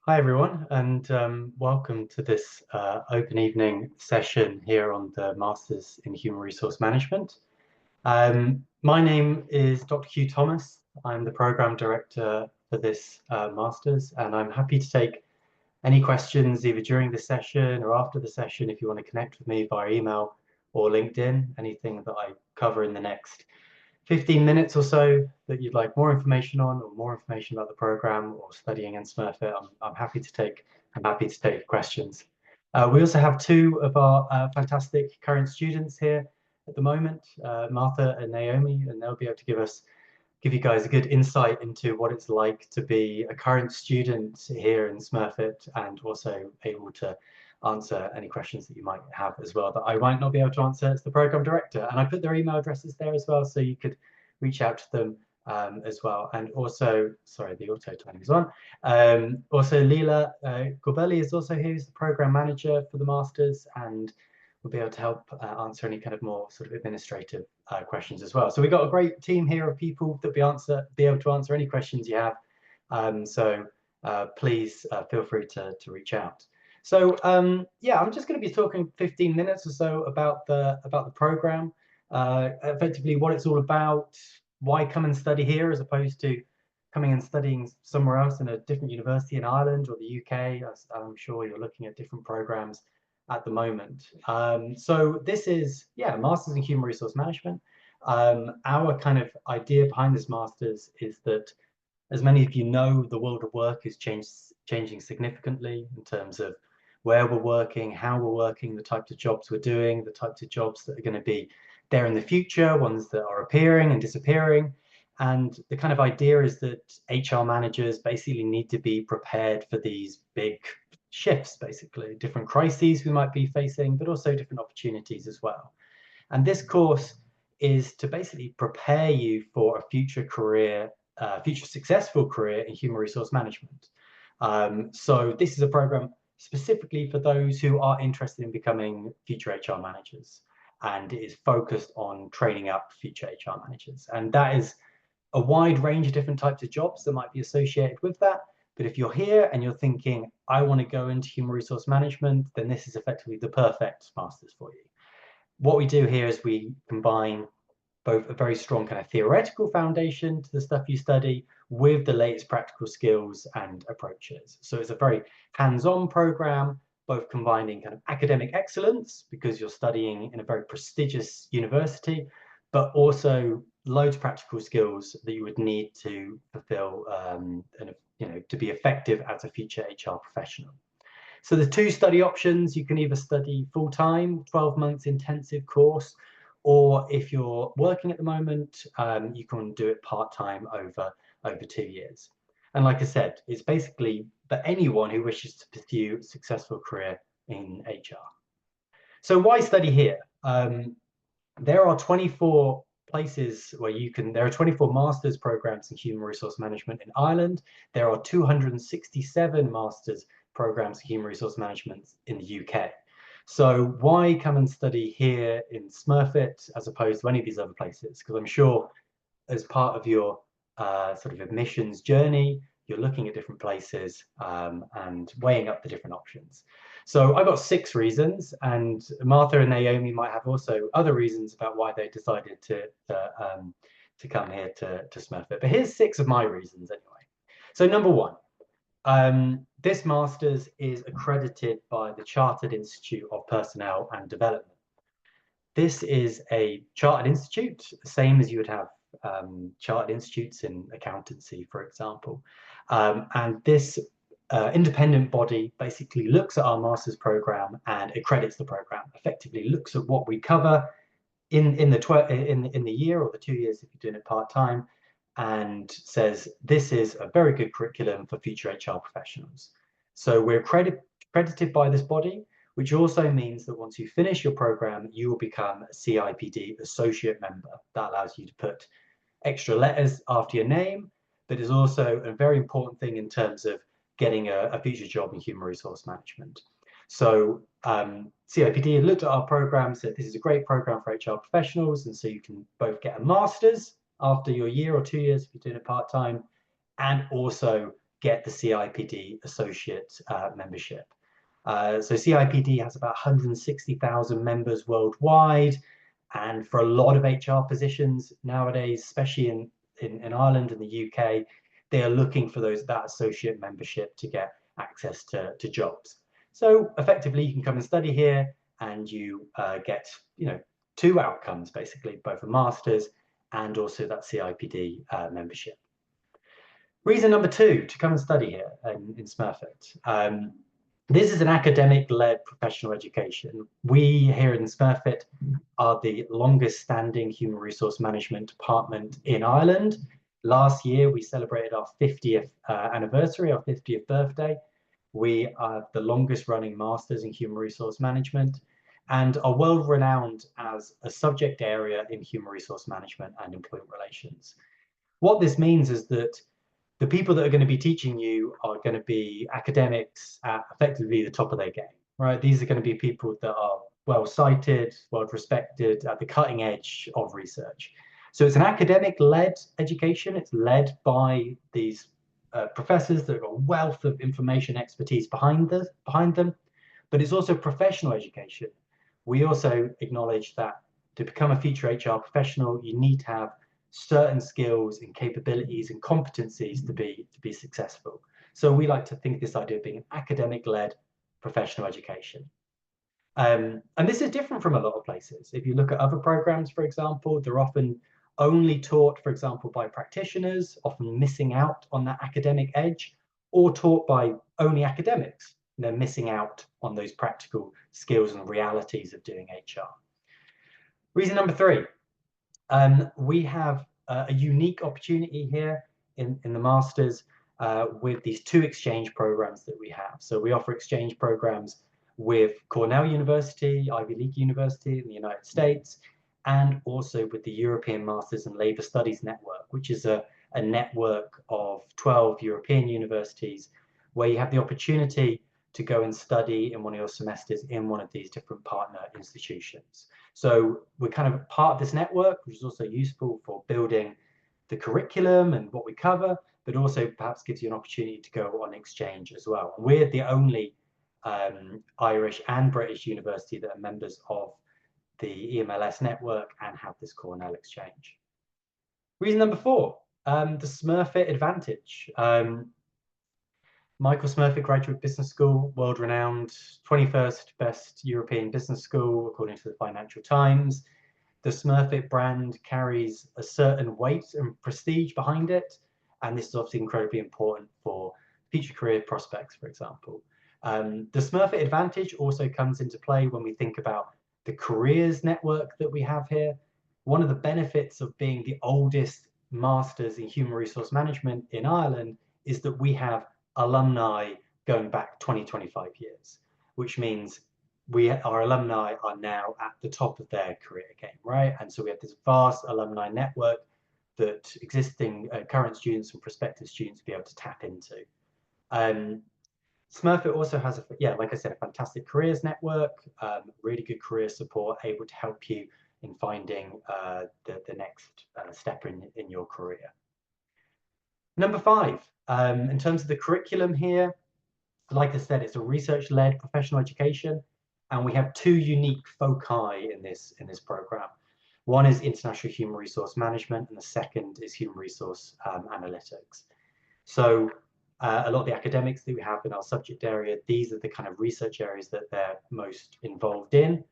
Hi everyone, and welcome to this open evening session here on the Masters in Human Resource Management. My name is Dr. Hugh Thomas. I'm the Program Director for this Masters, and I'm happy to take any questions either during the session or after the session if you want to connect with me via email or LinkedIn, anything that I cover in the next 15 minutes or so that you'd like more information on or more information about the program or studying in Smurfit, I'm happy to take questions. We also have two of our fantastic current students here at the moment, Martha and Naomi, and they'll be able to give you guys a good insight into what it's like to be a current student here in Smurfit and also able to answer any questions that you might have as well that I might not be able to answer as the program director. And I put their email addresses there as well, so you could reach out to them as well. And also, sorry, the auto timing is on. Also, Leela Gorbelli is also here, who's the program manager for the Masters, and will be able to help answer any kind of more sort of administrative questions as well. So we've got a great team here of people that be able to answer any questions you have. Please feel free to reach out. So yeah, I'm just going to be talking 15 minutes or so about the program, effectively what it's all about, why come and study here as opposed to coming and studying somewhere else in a different university in Ireland or the UK. I'm sure you're looking at different programs at the moment. So this is, yeah, Masters in Human Resource Management. Our kind of idea behind this Masters is that, as many of you know, the world of work is changing significantly in terms of where we're working, how we're working, the types of jobs we're doing, the types of jobs that are going to be there in the future, ones that are appearing and disappearing. And the kind of idea is that HR managers basically need to be prepared for these big shifts, basically, different crises we might be facing, but also different opportunities as well. And this course is to basically prepare you for a future career, future successful career in human resource management. So this is a program specifically for those who are interested in becoming future HR managers, and it is focused on training up future HR managers. And that is a wide range of different types of jobs that might be associated with that. But if you're here and you're thinking, I want to go into human resource management, then this is effectively the perfect Masters for you. What we do here is we combine both a very strong kind of theoretical foundation to the stuff you study with the latest practical skills and approaches. So it's a very hands-on program, both combining kind of academic excellence because you're studying in a very prestigious university, but also loads of practical skills that you would need to fulfill and to be effective as a future HR professional. So there's two study options. You can either study full-time, 12 months intensive course, or if you're working at the moment, you can do it part-time over 2 years. And like I said, it's basically for anyone who wishes to pursue a successful career in HR. So why study here? There are 24 places where there are 24 master's programs in human resource management in Ireland. There are 267 master's programs in human resource management in the UK. So why come and study here in Smurfit as opposed to any of these other places? Because I'm sure as part of your sort of admissions journey, you're looking at different places and weighing up the different options. So I've got 6 reasons, and Martha and Naomi might have also other reasons about why they decided to come here to Smurfit. But here's 6 of my reasons anyway. So number 1, this Masters is accredited by the Chartered Institute of Personnel and Development. This is a chartered institute, same as you would have chartered institutes in accountancy, for example. And this independent body basically looks at our master's program and accredits the program, effectively looks at what we cover in the year or the 2 years if you're doing it part-time, and says this is a very good curriculum for future HR professionals. So we're accredited by this body, which also means that once you finish your program, you will become a CIPD associate member. That allows you to put extra letters after your name, but is also a very important thing in terms of getting a future job in human resource management. So CIPD looked at our program, said this is a great program for HR professionals, and so you can both get a master's after your year or 2 years if you're doing it part-time, and also get the CIPD associate membership. So CIPD has about 160,000 members worldwide, and for a lot of HR positions nowadays, especially in Ireland and the UK, they are looking for that associate membership to get access to jobs. So effectively, you can come and study here, and you get two outcomes basically, both a master's and also that CIPD membership. Reason number two to come and study here in Smurfit. This is an academic-led professional education. We here in Smurfit are the longest standing human resource management department in Ireland. Last year, we celebrated our 50th anniversary, our 50th birthday. We are the longest running masters in human resource management and are world renowned as a subject area in human resource management and employment relations. What this means is that the people that are going to be teaching you are going to be academics at effectively the top of their game, right? These are going to be people that are well cited, well respected, at the cutting edge of research. So it's an academic-led education. It's led by these professors that have got a wealth of information expertise behind them, but it's also professional education. We also acknowledge that to become a future HR professional, you need to have certain skills and capabilities and competencies to be successful. So we like to think this idea of being an academic-led professional education. And this is different from a lot of places. If you look at other programs, for example, they're often only taught, for example, by practitioners, often missing out on that academic edge, or taught by only academics. They're missing out on those practical skills and realities of doing HR. Reason number three. We have a unique opportunity here in the Masters with these two exchange programs that we have. So we offer exchange programs with Cornell University, Ivy League University in the United States, and also with the European Masters and Labour Studies Network, which is a network of 12 European universities where you have the opportunity to go and study in one of your semesters in one of these different partner institutions. So we're kind of part of this network, which is also useful for building the curriculum and what we cover, but also perhaps gives you an opportunity to go on exchange as well. And we're the only Irish and British university that are members of the EMLS network and have this Cornell exchange. Reason number four, the Smurfit advantage. Michael Smurfit Graduate Business School, world renowned, 21st best European business school, according to the Financial Times. The Smurfit brand carries a certain weight and prestige behind it, and this is obviously incredibly important for future career prospects, for example. The Smurfit advantage also comes into play when we think about the careers network that we have here. One of the benefits of being the oldest masters in human resource management in Ireland is that we have alumni going back 20-25 years, which means our alumni are now at the top of their career game, right? And so we have this vast alumni network that existing current students and prospective students will be able to tap into. Smurfit also has, like I said, a fantastic careers network, really good career support, able to help you in finding the next step in your career. Number five, in terms of the curriculum here, like I said, it's a research-led professional education, and we have two unique foci in this program. One is international human resource management, and the second is human resource analytics. So a lot of the academics that we have in our subject area, these are the kind of research areas that they're most involved in.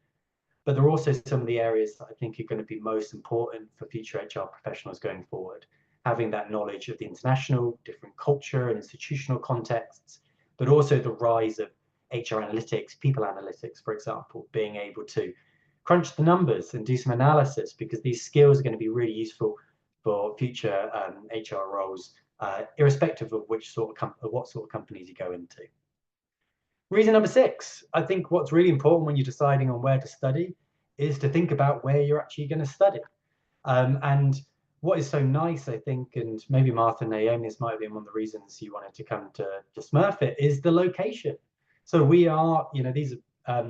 But there are also some of the areas that I think are going to be most important for future HR professionals going forward. Having that knowledge of the international, different culture and institutional contexts, but also the rise of HR analytics, people analytics, for example, being able to crunch the numbers and do some analysis, because these skills are going to be really useful for future HR roles, irrespective of what sort of companies you go into. Reason number six, I think what's really important when you're deciding on where to study is to think about where you're actually going to study. And what is so nice, I think, and maybe Martha and Naomi, this might have been one of the reasons you wanted to come to Smurfit, is the location. So we are, these are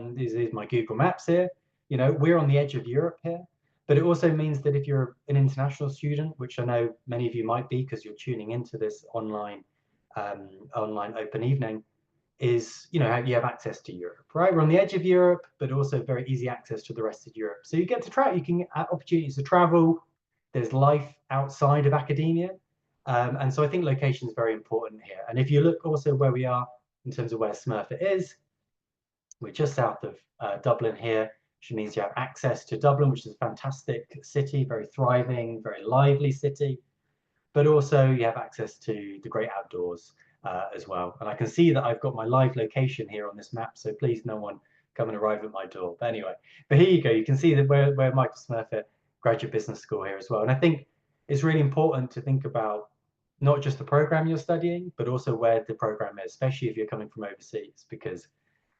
my Google Maps here. We're on the edge of Europe here, but it also means that if you're an international student, which I know many of you might be because you're tuning into this online online open evening is, you know, you have access to Europe, right? We're on the edge of Europe, but also very easy access to the rest of Europe. So you get to try, you can get opportunities to travel. There's life outside of academia. And so I think location is very important here. And if you look also where we are in terms of where Smurfit is, we're just south of Dublin here, which means you have access to Dublin, which is a fantastic city, very thriving, very lively city. But also you have access to the great outdoors as well. And I can see that I've got my live location here on this map, so please no one come and arrive at my door. But anyway, but here you go. You can see that where Michael Smurfit Graduate Business School here as well. And I think it's really important to think about not just the program you're studying, but also where the program is, especially if you're coming from overseas, because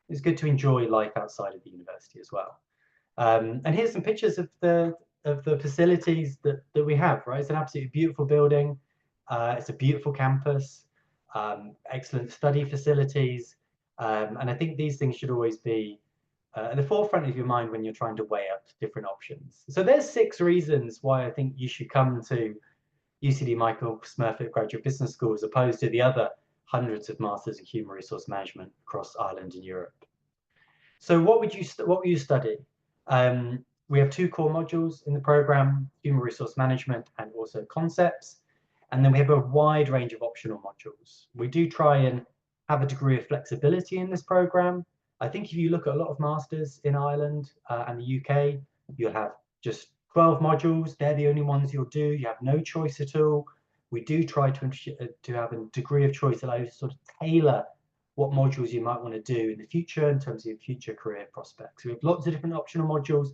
it's good to enjoy life outside of the university as well. And here's some pictures of the facilities that we have, right? It's an absolutely beautiful building. It's a beautiful campus, excellent study facilities. And I think these things should always be at the forefront of your mind when you're trying to weigh up different options. So there's 6 reasons why I think you should come to UCD Michael Smurfit Graduate Business School as opposed to the other hundreds of masters in human resource management across Ireland and Europe. So what will you study? We have 2 core modules in the program, human resource management and also concepts. And then we have a wide range of optional modules. We do try and have a degree of flexibility in this program. I think if you look at a lot of masters in Ireland and the UK, you'll have just 12 modules. They're the only ones you'll do. You have no choice at all. We do try to have a degree of choice that allows you to sort of tailor what modules you might want to do in the future in terms of your future career prospects. We have lots of different optional modules.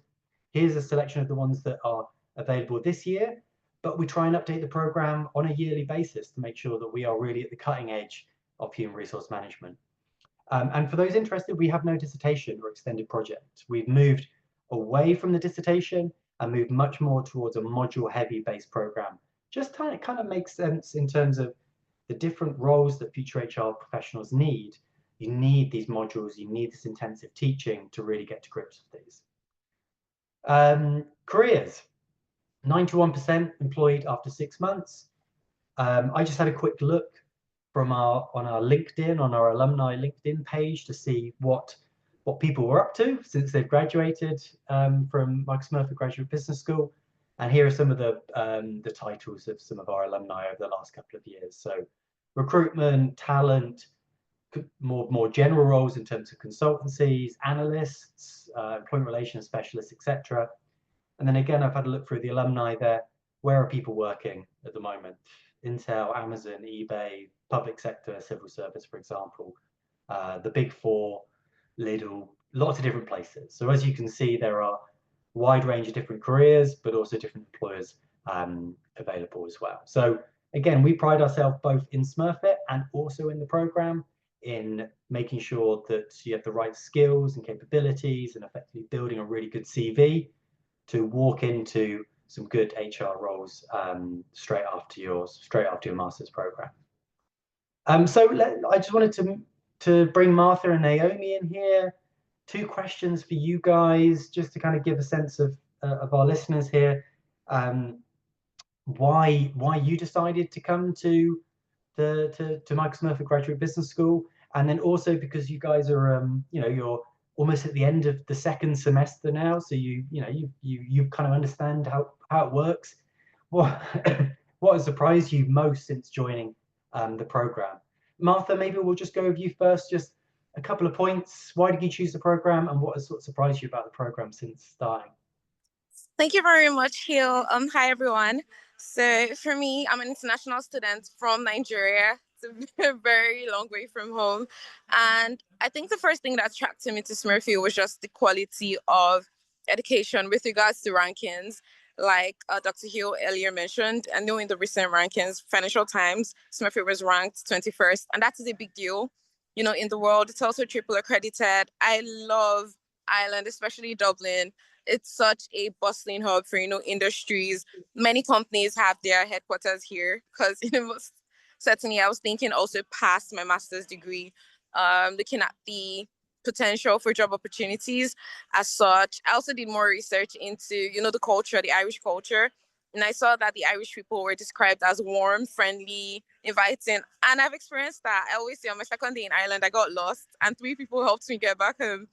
Here's a selection of the ones that are available this year, but we try and update the program on a yearly basis to make sure that we are really at the cutting edge of human resource management. And for those interested, we have no dissertation or extended project. We've moved away from the dissertation and moved much more towards a module heavy based program. Just kind of makes sense in terms of the different roles that future HR professionals need. You need these modules, you need this intensive teaching to really get to grips with these. Careers, 91% employed after 6 months. I just had a quick look on our LinkedIn, on our alumni LinkedIn page to see what people were up to since they've graduated from Michael Smurfit Graduate Business School. And here are some of the titles of some of our alumni over the last couple of years. So recruitment, talent, more general roles in terms of consultancies, analysts, employment relations specialists, etc. And then again, I've had a look through the alumni there. Where are people working at the moment? Intel, Amazon, eBay, public sector, civil service, for example, the big 4, Lidl, lots of different places. So as you can see, there are a wide range of different careers, but also different employers available as well. So again, we pride ourselves both in Smurfit and also in the program in making sure that you have the right skills and capabilities and effectively building a really good CV to walk into some good HR roles straight after your master's program. So I just wanted to bring Martha and Naomi in here. 2 questions for you guys, just to kind of give a sense of our listeners here. Why you decided to come to Michael Smurfit Graduate Business School, and then also because you guys are you're almost at the end of the 2nd semester now, so you kind of understand how it works. What has surprised you most since joining the program? Martha, maybe we'll just go with you first. Just a couple of points. Why did you choose the program, and what has sort of surprised you about the program since starting? Thank you very much, Hill. Hi, everyone. So for me, I'm an international student from Nigeria. It's a very long way from home. And I think the first thing that attracted me to Smurfit was just the quality of education with regards to rankings. Like Dr. Hill earlier mentioned, I know in the recent rankings, Financial Times, Smurfit was ranked 21st. And that is a big deal. You know, in the world, it's also triple accredited. I love Ireland, especially Dublin. It's such a bustling hub for, industries. Many companies have their headquarters here because, most certainly I was thinking also past my master's degree, looking at the potential for job opportunities as such. I also did more research into, the culture, the Irish culture. And I saw that the Irish people were described as warm, friendly, inviting. And I've experienced that. I always say on my second day in Ireland, I got lost and three people helped me get back home.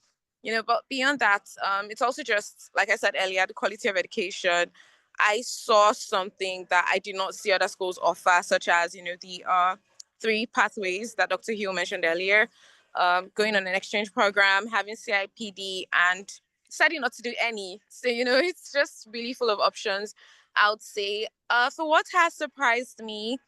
But beyond that, it's also just, like I said earlier, the quality of education. I saw something that I did not see other schools offer, such as, the three pathways that Dr. Hill mentioned earlier, going on an exchange program, having CIPD, and deciding not to do any. So, it's just really full of options, I would say. For what has surprised me,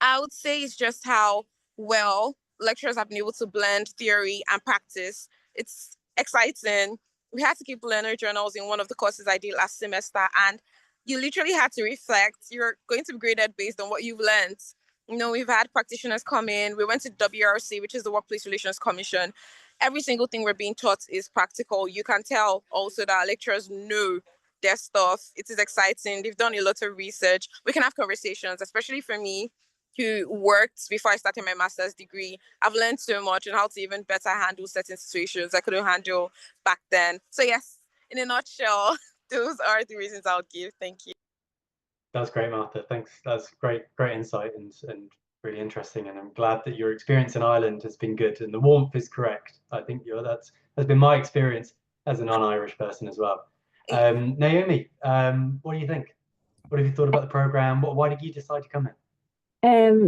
I would say it's just how well lecturers have been able to blend theory and practice. It's exciting. We had to keep learner journals in one of the courses I did last semester, and you literally had to reflect. You're going to be graded based on what you've learned. We've had practitioners come in. We went to WRC, which is the Workplace Relations Commission. Every single thing we're being taught is practical. You can tell also that our lecturers know their stuff. It is exciting. They've done a lot of research. We can have conversations, especially for me, who worked before I started my master's degree. I've learned so much on how to even better handle certain situations I couldn't handle back then. So yes, in a nutshell, those are the reasons I'll give. Thank you. That's great, Martha. Thanks. That's great insight and really interesting. And I'm glad that your experience in Ireland has been good and the warmth is correct. I think that's has been my experience as a non-Irish person as well. Naomi, what do you think? What have you thought about the program? Why did you decide to come in?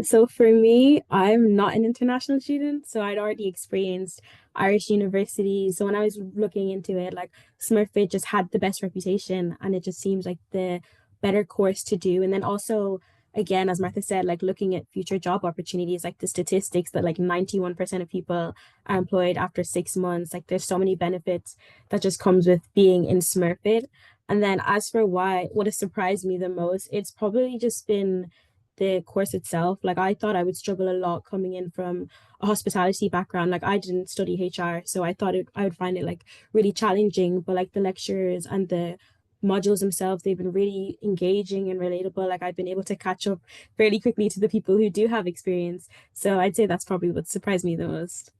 So for me, I'm not an international student, so I'd already experienced Irish university. So when I was looking into it, like Smurfit just had the best reputation and it just seems like the better course to do. And then also, again, as Martha said, like looking at future job opportunities, like the statistics that like 91% of people are employed after 6 months, like there's so many benefits that just comes with being in Smurfit. And then as for what has surprised me the most, it's probably just been the course itself. Like I thought I would struggle a lot coming in from a hospitality background. Like I didn't study HR, so I thought I would find it like really challenging. But like the lectures and the modules themselves, they've been really engaging and relatable. Like I've been able to catch up fairly quickly to the people who do have experience. So I'd say that's probably what surprised me the most.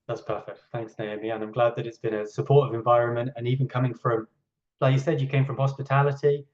That's perfect. Thanks, Naomi. And I'm glad that it's been a supportive environment. And even coming from, like you said, you came from hospitality,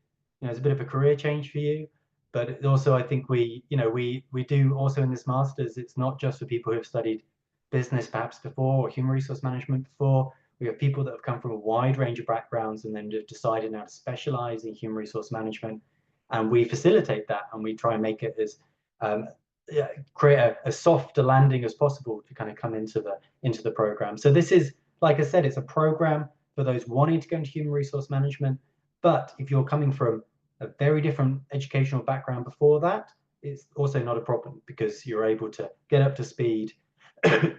it's a bit of a career change for you. But also, I think we do also in this master's, it's not just for people who have studied business perhaps before or human resource management before. We have people that have come from a wide range of backgrounds and then have decided now to specialize in human resource management. And we facilitate that and we try and make it as um, yeah, create a softer landing as possible to kind of come into the program. So this is, like I said, it's a program for those wanting to go into human resource management. But if you're coming from a very different educational background before that, it's also not a problem because you're able to get up to speed and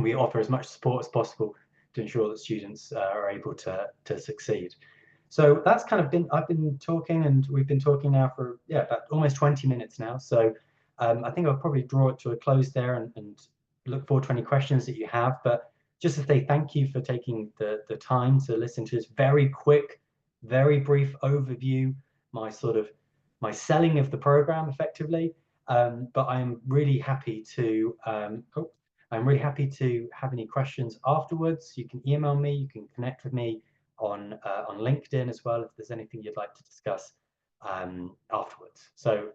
we offer as much support as possible to ensure that students are able to succeed. So that's kind of I've been talking and we've been talking now for, about almost 20 minutes now. So I think I'll probably draw it to a close there and look forward to any questions that you have. But just to say thank you for taking the time to listen to this very quick, very brief overview, my selling of the program effectively. But I'm really happy to have any questions afterwards. You can email me, you can connect with me on LinkedIn as well if there's anything you'd like to discuss afterwards. So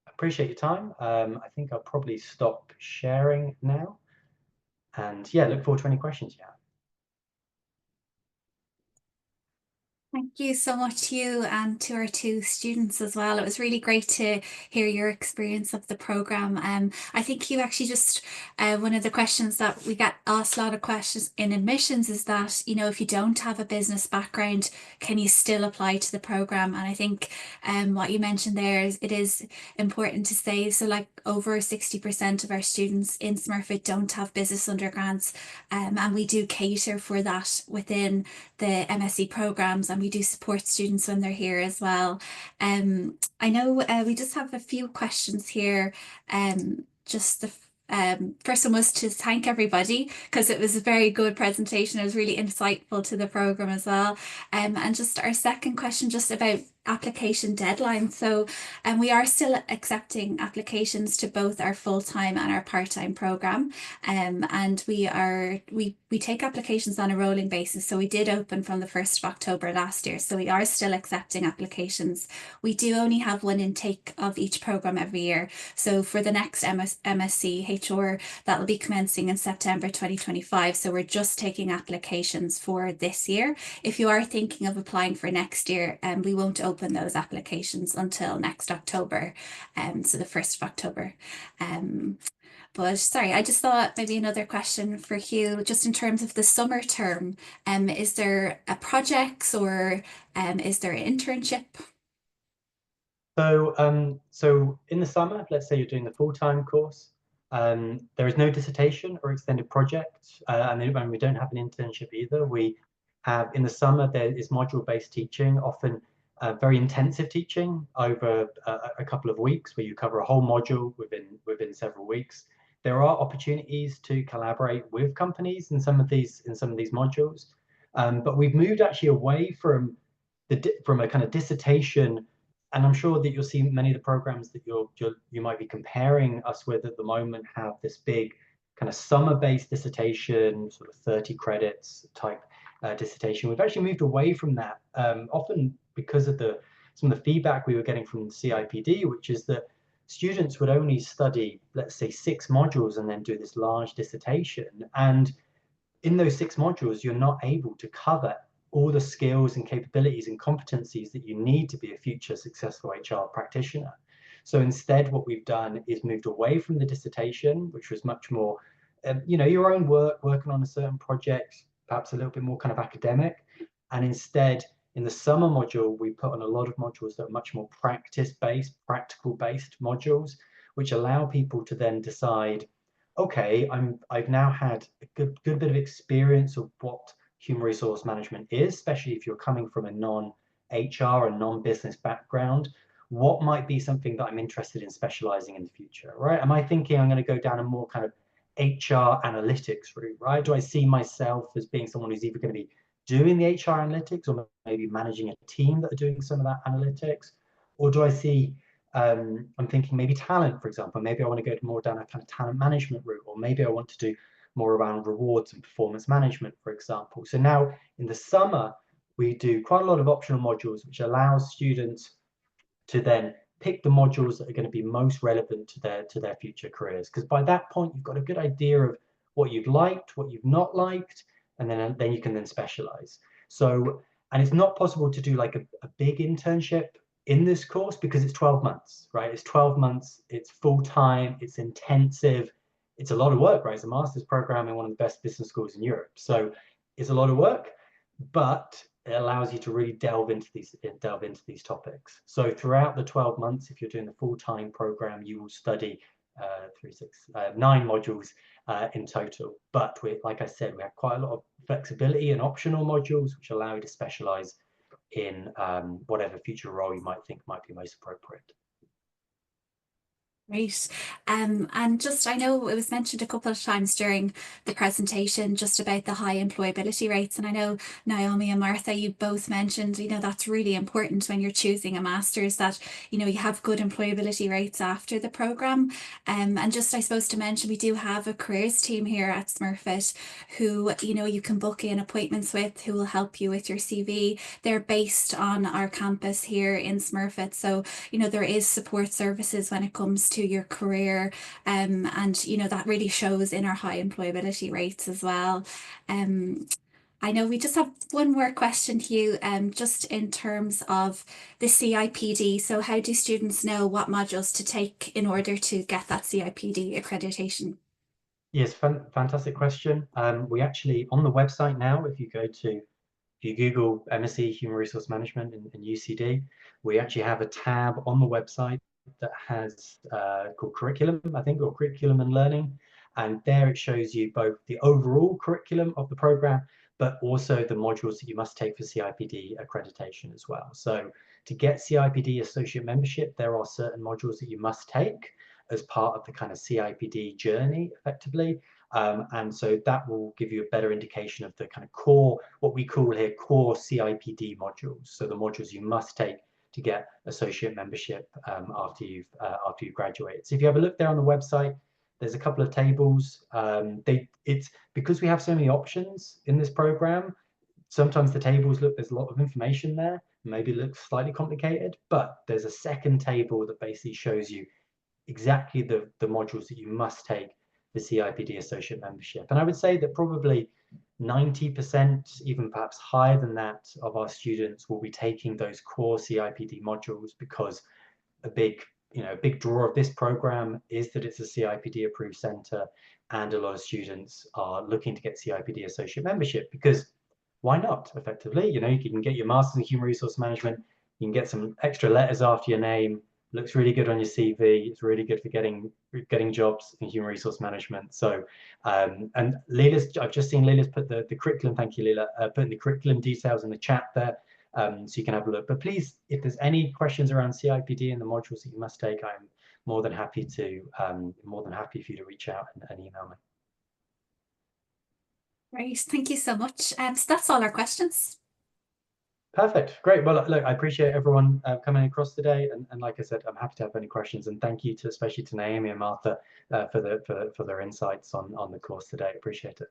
appreciate your time. I think I'll probably stop sharing now. And look forward to any questions you have. Thank you so much to you and to our two students as well. It was really great to hear your experience of the program. I think you actually just, one of the questions that we get asked a lot of questions in admissions is that, if you don't have a business background, can you still apply to the program? And I think what you mentioned there is it is important to say, so like over 60% of our students in Smurfit don't have business undergrads, and we do cater for that within the MSc programs, and we do support students when they're here as well. I know we just have a few questions here. Just the first one was to thank everybody because it was a very good presentation. It was really insightful to the program as well. And just our second question, just about application deadline. So we are still accepting applications to both our full-time and our part-time program. And we take applications on a rolling basis. So we did open from the 1st of October last year. So we are still accepting applications. We do only have one intake of each program every year. So for the next MSc HR, that will be commencing in September 2025. So we're just taking applications for this year. If you are thinking of applying for next year, we won't open those applications until next October, so the 1st of October. But sorry, I just thought maybe another question for Hugh, just in terms of the summer term, is there a projects or is there an internship? So in the summer, let's say you're doing the full-time course, there is no dissertation or extended project, and then we don't have an internship either. We have, in the summer, there is module-based teaching, often very intensive teaching over a couple of weeks, where you cover a whole module within several weeks. There are opportunities to collaborate with companies in some of these modules, but we've moved actually away from a kind of dissertation. And I'm sure that you'll see many of the programs that you might be comparing us with at the moment have this big kind of summer-based dissertation, sort of 30 credits type dissertation. We've actually moved away from that, often because of some of the feedback we were getting from the CIPD, which is that students would only study, let's say, 6 modules and then do this large dissertation. And in those 6 modules, you're not able to cover all the skills and capabilities and competencies that you need to be a future successful HR practitioner. So instead, what we've done is moved away from the dissertation, which was much more, your own work, working on a certain project, perhaps a little bit more kind of academic. And instead, in the summer module, we put on a lot of modules that are much more practice-based, practical-based modules, which allow people to then decide, okay, I've now had a good bit of experience of what human resource management is, especially if you're coming from a non-HR and non-business background. What might be something that I'm interested in specializing in the future, right? Am I thinking I'm going to go down a more kind of HR analytics route, right? Do I see myself as being someone who's either going to be doing the HR analytics or maybe managing a team that are doing some of that analytics? Or do I see, I'm thinking maybe talent, for example, maybe I want to go more down a kind of talent management route, or maybe I want to do more around rewards and performance management, for example. So now in the summer, we do quite a lot of optional modules, which allows students to then pick the modules that are going to be most relevant to their future careers. Because by that point, you've got a good idea of what you've liked, what you've not liked, and then you can then specialize. So, and it's not possible to do like a big internship in this course because it's 12 months, right? It's 12 months, it's full-time, it's intensive, it's a lot of work, right? It's a master's program in one of the best business schools in Europe. So it's a lot of work, but it allows you to really delve into these topics. So throughout the 12 months, if you're doing the full-time program, you will study 9 modules in total. But like I said, we have quite a lot of flexibility and optional modules, which allow you to specialize in whatever future role you might think might be most appropriate. Great. And just, I know it was mentioned a couple of times during the presentation just about the high employability rates. And I know Naomi and Martha, you both mentioned, that's really important when you're choosing a master's, that, you have good employability rates after the program. And just, I suppose, to mention, we do have a careers team here at Smurfit who, you can book in appointments with, who will help you with your CV. They're based on our campus here in Smurfit. So, there is support services when it comes to your career, and that really shows in our high employability rates as well. I know we just have one more question, Hugh, just in terms of the CIPD. So how do students know what modules to take in order to get that CIPD accreditation? Yes, fantastic question. We actually, on the website now, if you Google MSc Human Resource Management in UCD, we actually have a tab on the website that has called curriculum, I think, or curriculum and learning. And there it shows you both the overall curriculum of the program, but also the modules that you must take for CIPD accreditation as well. So to get CIPD associate membership, there are certain modules that you must take as part of the kind of CIPD journey, effectively. And so that will give you a better indication of the kind of core, what we call here, core CIPD modules. So the modules you must take to get associate membership after you've graduated. So if you have a look there on the website, there's a couple of tables. It's because we have so many options in this program. Sometimes the tables there's a lot of information there, maybe it looks slightly complicated, but there's a second table that basically shows you exactly the modules that you must take for CIPD associate membership. And I would say that probably 90%, even perhaps higher than that, of our students will be taking those core CIPD modules, because a big draw of this program is that it's a CIPD approved center, and a lot of students are looking to get CIPD associate membership, because why not? Effectively, you can get your master's in human resource management, you can get some extra letters after your name, looks really good on your CV. It's really good for getting jobs in human resource management. So, and Leela's, I've just seen Leela's put the curriculum. Thank you, Leela. Putting the curriculum details in the chat there, so you can have a look. But please, if there's any questions around CIPD and the modules that you must take, I'm more than happy for you to reach out and email me. Great, thank you so much. So that's all our questions. Perfect, great. Well, look, I appreciate everyone coming across today, and like I said, I'm happy to have any questions. And thank you especially to Naomi and Martha for their insights on the course today. Appreciate it.